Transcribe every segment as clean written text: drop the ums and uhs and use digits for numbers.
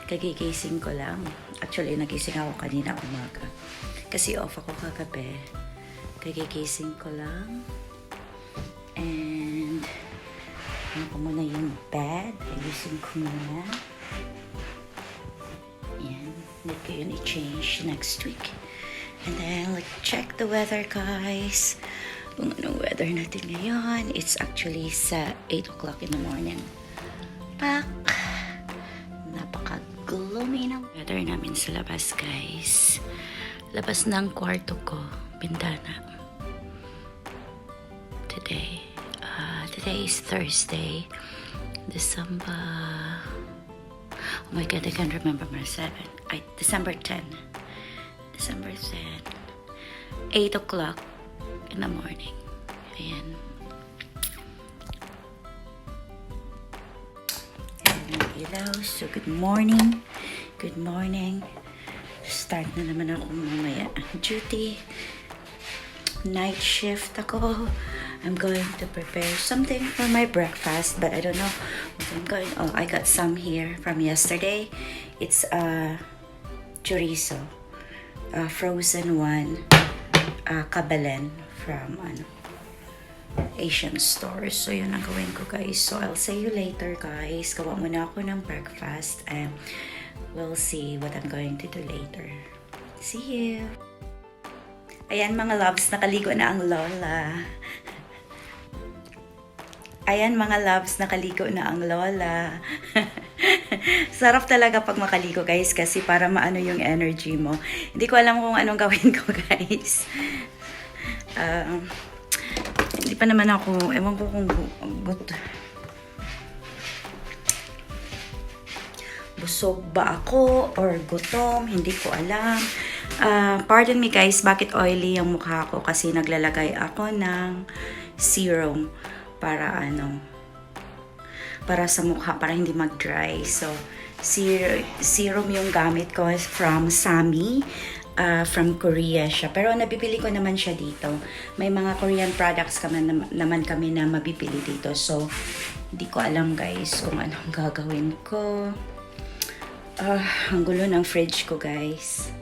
Kagigising ko lang. Actually, nagising ako kanina umaga. Kasi off ako kagabi. Kagigising ko lang. And ano ko muna yung bed. Ayusin ko muna. Yan. Need ko yun i-change next week. And then, let's check the weather, guys. Kung anong weather natin ngayon. It's actually sa 8 o'clock in the morning. Napaka-gloomy ng weather namin sa labas, guys. Labas ng kwarto ko. Bintana. Today is Thursday. December... Oh my God, I can't remember my 7. December 10. December 10. 8 o'clock in the morning. Ayan. Ilaw. So, good morning. Good morning. Start na naman ako mamaya. Duty. Night shift ako. I'm going to prepare something for my breakfast, but I don't know what I'm going... Oh, I got some here from yesterday. It's chorizo. Frozen one. Kabalen from Asian store. So, yun ang gawin ko, guys. So, I'll see you later, guys. Gawa muna ako ng breakfast and we'll see what I'm going to do later. See you! Ayan, mga loves, nakaligo na ang lola. Ayan, mga loves, nakaligo na ang lola. Sarap talaga pag makaligo, guys, kasi para maano yung energy mo. Hindi ko alam kung anong gawin ko, guys. Hindi pa naman ako, ewan ko kung busog ba ako or gutom, hindi ko alam. Pardon me, guys, bakit oily yung mukha ko, kasi naglalagay ako ng serum para para sa mukha, para hindi mag-dry. So, serum yung gamit ko from Sami. From Korea siya. Pero nabibili ko naman siya dito. May mga Korean products naman kami na mabibili dito. So, hindi ko alam, guys, kung anong gagawin ko. Ang gulo ng fridge ko, guys.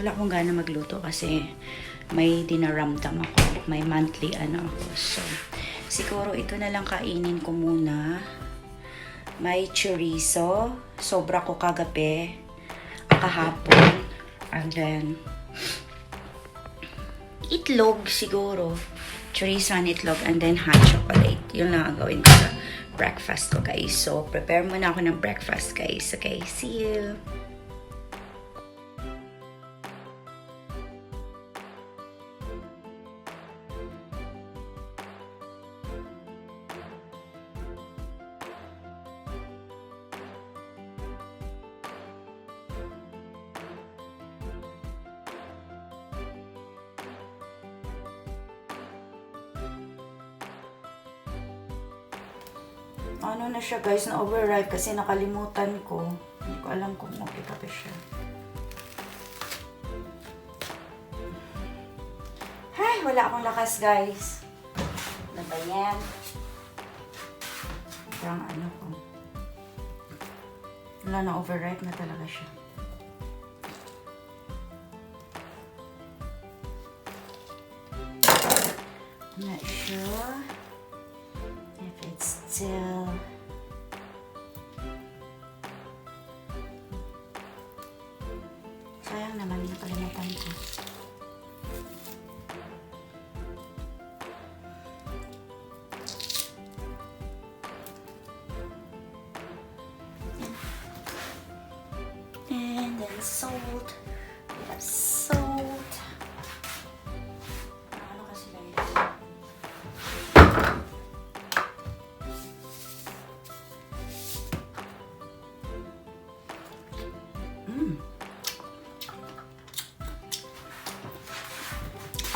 Wala akong gana magluto kasi may dinaramdam ako. May monthly ako. So, siguro ito na lang kainin ko muna. May chorizo. Sobra ko kagabi. Kahapon. And then, itlog siguro. Chorizo and itlog. And then, hot chocolate. Yun lang ang gawin ko sa breakfast ko, guys. So, prepare muna ako ng breakfast, guys. Okay, see you! Ano na siya, guys, na overripe kasi nakalimutan ko. Hindi ko alam kung okay pa siya. Ay, wala akong lakas, guys. Ano ba yan? Parang ko. Wala na, overripe na talaga siya. I'm not sure if it's still... Sayang naman yung kalimutan ko. And then salt. We have salt. Ano kasi guys?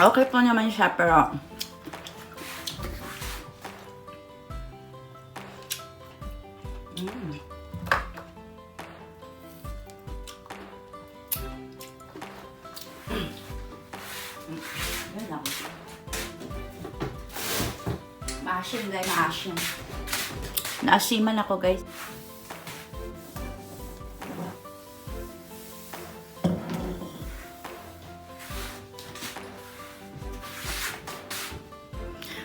Okay po naman siya, pero yun lang. Maasim, guys, maasim. Naasiman ako, guys.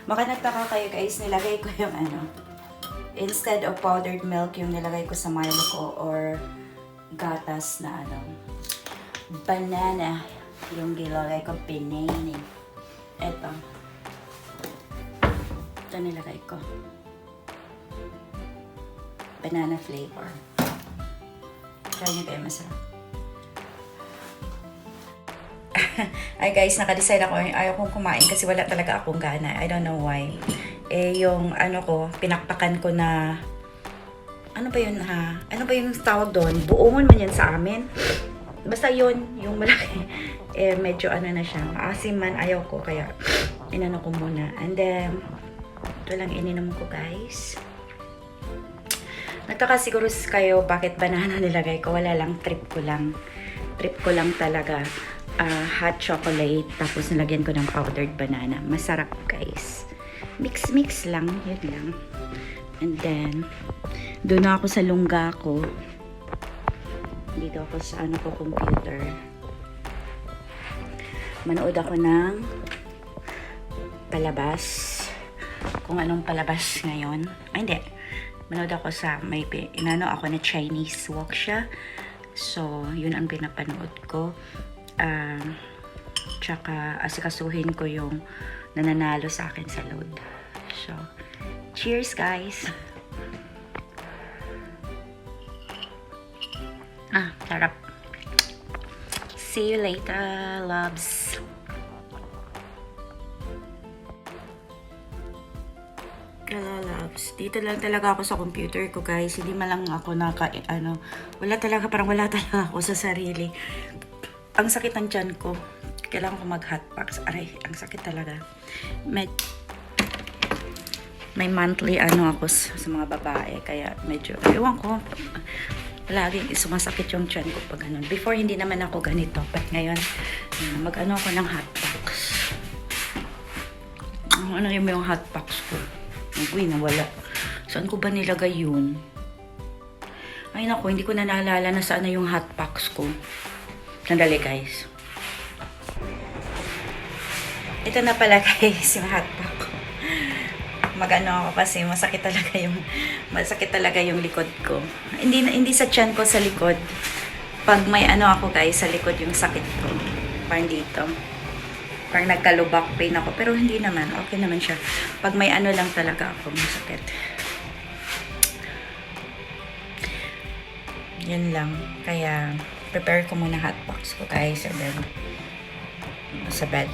Baka nagtaka kayo, guys, nilagay ko yung instead of powdered milk, yung nilagay ko sa Milo ko or gatas na banana yung nilagay ko, pinini. Ito nilagay ko. Banana flavor. Try nyo kayo, masarap. Ay guys, naka-decide ako. Ayaw kong kumain kasi wala talaga akong gana. I don't know why. Yung ko, pinakpakan ko na ano ba yun ha? Ano ba yung tawag doon? Buongon man yan sa amin. Basta yun, yung malaki. Medyo na siya. Maasim man, ayaw ko. Kaya, inano ko muna. And then, ito lang ininom ko, guys. Nagtaka siguro kayo bakit banana nilagay ko. Wala lang, trip ko lang. Trip ko lang talaga. Hot chocolate. Tapos nilagyan ko ng powdered banana. Masarap, guys. Mix lang. Yun lang. And then, doon ako sa lungga ko. Dito ako sa computer. Manood ako ng palabas. Kung anong palabas ngayon. Ay, hindi. Manood ako sa inano ako na Chinese walk siya. So, yun ang pinapanood ko. Tsaka asikasuhin ko yung nananalo sa akin sa load. So, cheers, guys! Sarap. See you later, loves. Hello, loves. Dito lang talaga ako sa computer ko, guys. Hindi man lang ako wala talaga ako sa sarili. Ang sakit ng tiyan ko. Kailangan ko mag-hotbox. Aray, ang sakit talaga. May monthly ako sa mga babae. Kaya medyo, ewan ko. Laging sumasakit yung tiyan ko pag ganun. Before, hindi naman ako ganito. But ngayon, ako ng hotbox. Ano yung hotbox ko? Uy, nawala. Saan ko ba nilagay yun? Ay naku, hindi ko na naalala na saan na yung hotbox ko. Sandali, guys. Ito na pala, guys, yung hotbox ko. Ako kasi masakit talaga yung likod ko. Hindi sa tiyan ko, sa likod. Pag may ako, guys, sa likod yung sakit ko. Parang dito. Parang nagka-back pain ako. Pero hindi naman. Okay naman siya. Pag may lang talaga ako, masakit. Yan lang. Kaya, prepare ko muna hotbox ko, guys. And then, sa bed.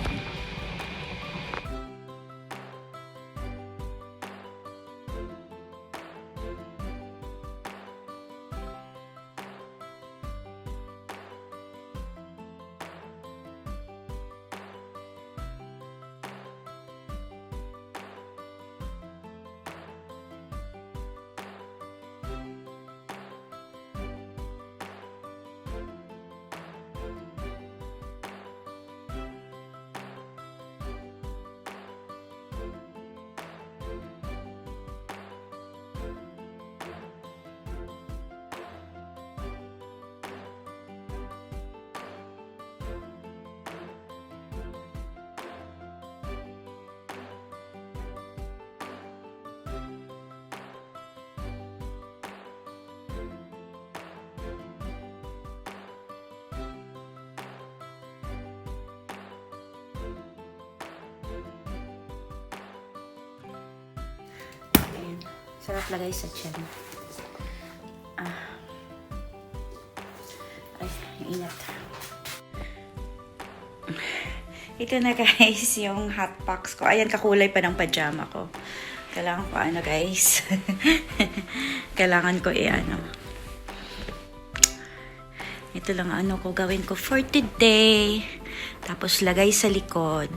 Sarap lagay sa tiyan. Ay, ingat. Ito na, guys, yung hotbox ko. Ayan, kakulay pa ng pajama ko. Kailangan ko guys. Kailangan ko Ito lang ko gawin ko for today. Tapos lagay sa likod.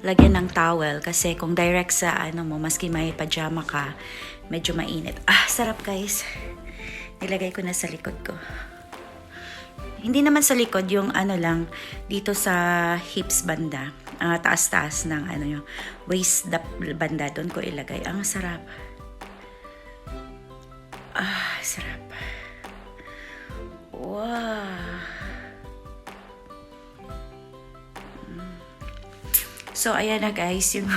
Lagyan ng towel kasi kung direct sa maski may pajama ka, medyo mainit. Sarap, guys. Nilagay ko na sa likod ko. Hindi naman sa likod, yung lang dito sa hips banda. Taas-taas ng yung waist banda, doon ko ilagay. Ang sarap. sarap. Wow. So, ayan na guys. Yung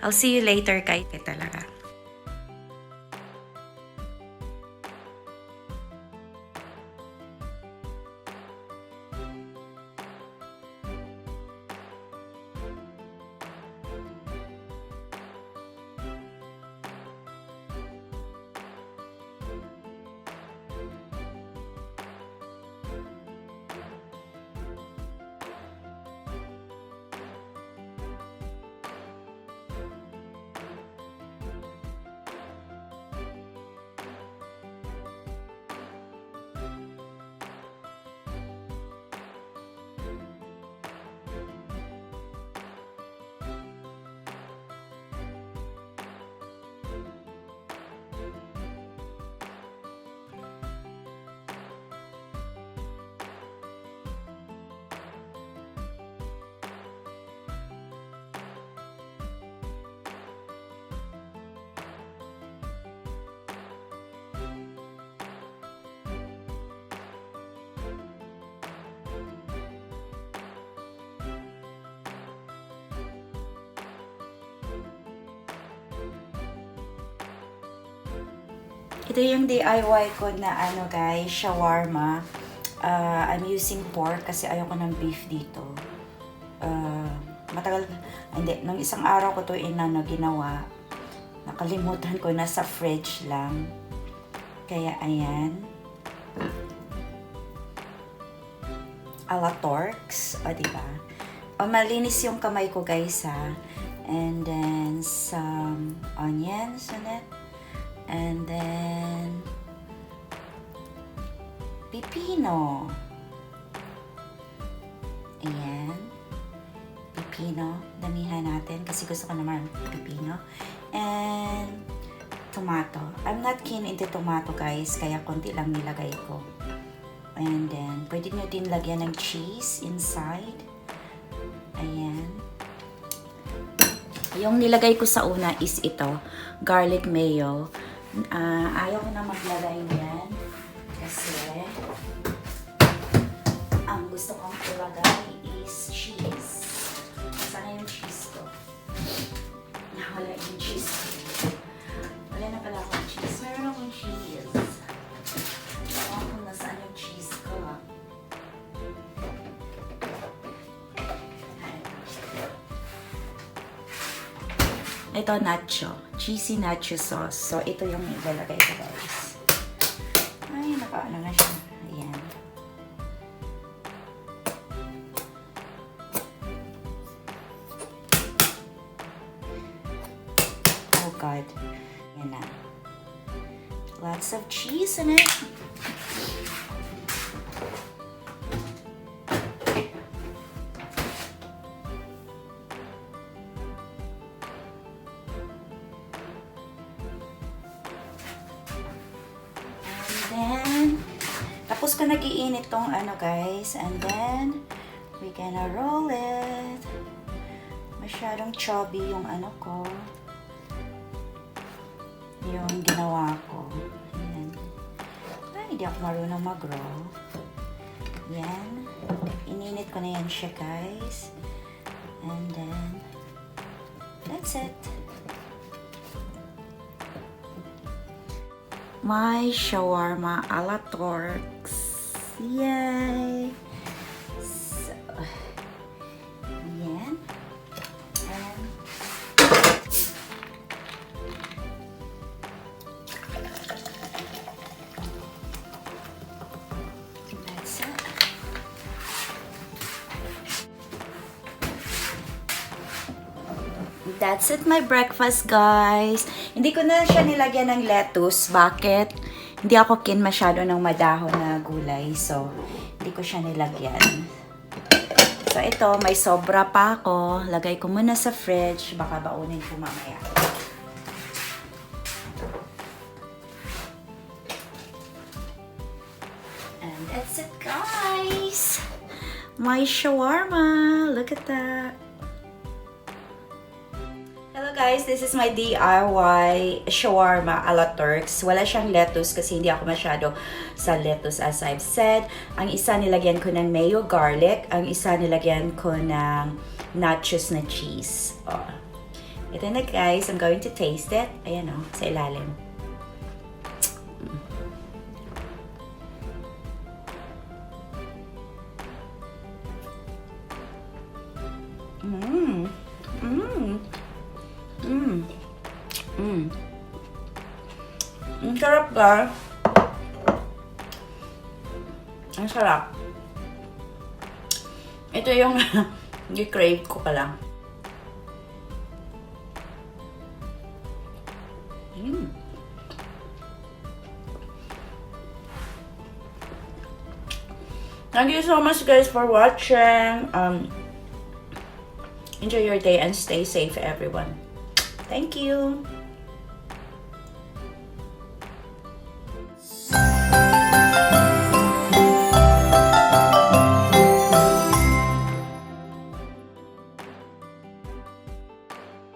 I'll see you later kahit talaga. Ito yung DIY ko na ano guys, shawarma. I'm using pork kasi ayoko ng beef dito. Matagal, hindi, nung isang araw ko to ginawa. Nakalimutan ko, nasa fridge lang. Kaya ayan. Ala Torx, o diba? O malinis yung kamay ko guys ha. And then some onions on it. And then pipino. Ayan. Pipino. Damihan natin kasi gusto ko naman pipino. And tomato. I'm not keen into tomato guys, kaya konti lang nilagay ko. And then pwede nyo din lagyan ng cheese inside. Ayan. Yung nilagay ko sa una is ito, garlic mayo. Ayaw ko na maglagay niyan kasi ang gusto kong ilagay is cheese. Sana yung cheese ko. Wala yung cheese ko. Wala na pala akong cheese. Meron akong cheese. Ewan ko nasaan yung cheese ko. Ito nacho. Cheesy nacho sauce. So, ito yung ilalagay ko guys. Ay, nakaano na siya. Ayan. Oh God. Ayan na. Lots of cheese in it. Then, tapos ko nag-iinit tong ano guys, and then we gonna roll it. Masyadong chubby yung ano ko, yung ginawa ko. Ayan. Ay, hindi ako marunong mag-roll. Yan. Ininit ko na yan siya guys. And then, that's it. My shawarma a la Torx. Yay! So, yan. And that's it. That's it, my breakfast, guys. Hindi ko na siya nilagyan ng lettuce. Bakit? Hindi ako keen masyado ng madahon na gulay. So, hindi ko siya nilagyan. So, ito, may sobra pa ako. Lagay ko muna sa fridge. Baka baunin ko mamaya. And that's it, guys. My shawarma. Look at that. Hello Guys, this is my DIY shawarma a la Turks. Wala siyang lettuce kasi hindi ako masyado sa lettuce as I've said. Ang isa nilagyan ko ng mayo garlic. Ang isa nilagyan ko ng nachos na cheese. Oh. Ito na guys, I'm going to taste it. Ayan o, sa ilalim. Ang sarap guys. Ang sarap. Ito yung i-crave ko pa lang. Thank you so much guys for watching. Enjoy your day and stay safe everyone. Thank you.